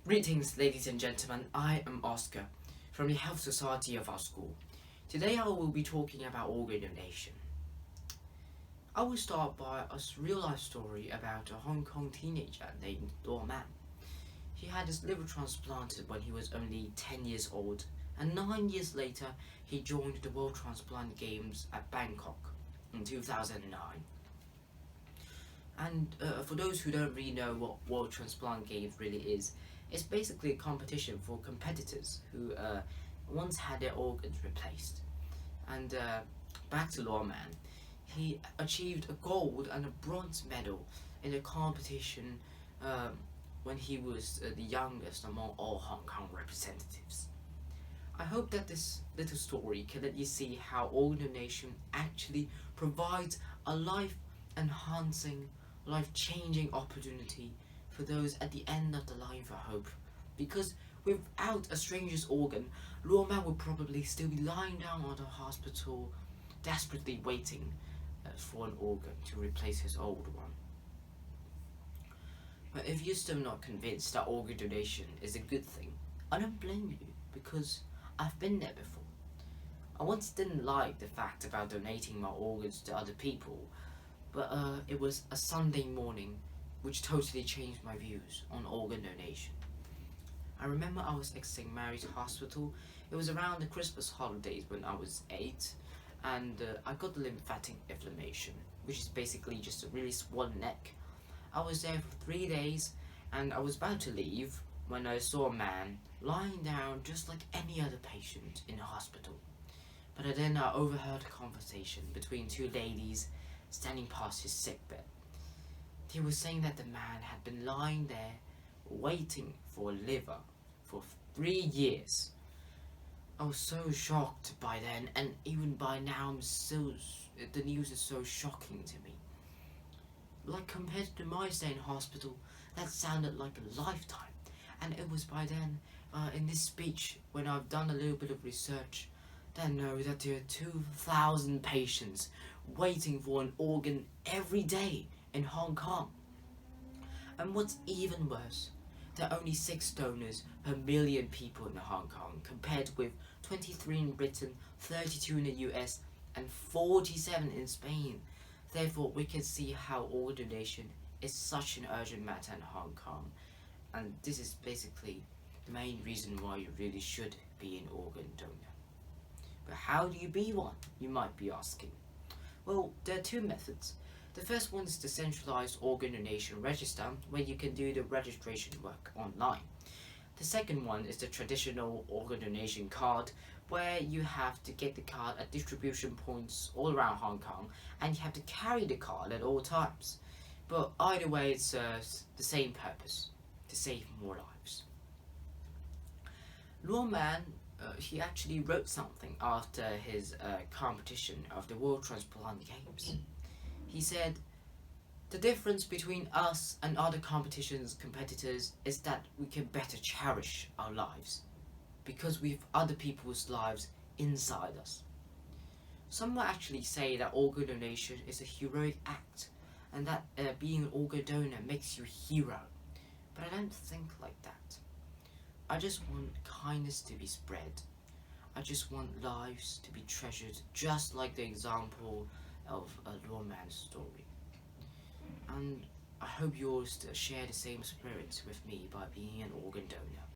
Greetings, ladies and gentlemen. I am Oscar from the Health Society of our school. Today I will be talking about organ donation. I will start by a real life story about a Hong Kong teenager named Luo Man. He had his liver transplanted when he was only 10 years old, and 9 years later he joined the World Transplant Games at Bangkok in 2009. And for those who don't really know what World Transplant Games really is, it's basically a competition for competitors who once had their organs replaced. And back to Lawman, he achieved a gold and a bronze medal in a competition when he was the youngest among all Hong Kong representatives. I hope that this little story can let you see how organ donation actually provides a life enhancing, life changing opportunity for those at the end of the line for hope. Because without a stranger's organ, Luoman would probably still be lying down on the hospital, desperately waiting for an organ to replace his old one. But if you're still not convinced that organ donation is a good thing, I don't blame you because I've been there before. I once didn't like the fact about donating my organs to other people, but it was a Sunday morning which totally changed my views on organ donation. I remember I was at St. Mary's Hospital. It was around the Christmas holidays when I was 8, and I got the lymphatic inflammation, which is basically just a really swollen neck. I was there for 3 days, and I was about to leave when I saw a man lying down just like any other patient in the hospital. But then I overheard a conversation between two ladies standing past his sickbed. They were saying that the man had been lying there waiting for a liver for 3 years. I was so shocked by then, and even by now the news is so shocking to me. Like compared to my stay in hospital, that sounded like a lifetime. And it was by then, in this speech, when I've done a little bit of research, that I know that there are 2,000 patients waiting for an organ every day in Hong Kong. And what's even worse, there are only 6 donors per million people in Hong Kong, compared with 23 in Britain, 32 in the US, and 47 in Spain. Therefore, we can see how organ donation is such an urgent matter in Hong Kong. And this is basically the main reason why you really should be an organ donor. But how do you be one, you might be asking? Well, there are 2 methods. The first one is the centralized organ donation register, where you can do the registration work online. The second one is the traditional organ donation card, where you have to get the card at distribution points all around Hong Kong, and you have to carry the card at all times. But either way, it serves the same purpose, to save more lives. Luo Man, he actually wrote something after his competition of the World Transplant Games. He said, "The difference between us and other competitors is that we can better cherish our lives, because we have other people's lives inside us." Some will actually say that organ donation is a heroic act, and that being an organ donor makes you a hero. But I don't think like that. I just want kindness to be spread. I just want lives to be treasured, just like the example of a Luo Man's story. And I hope you all share the same spirit with me by being an organ donor.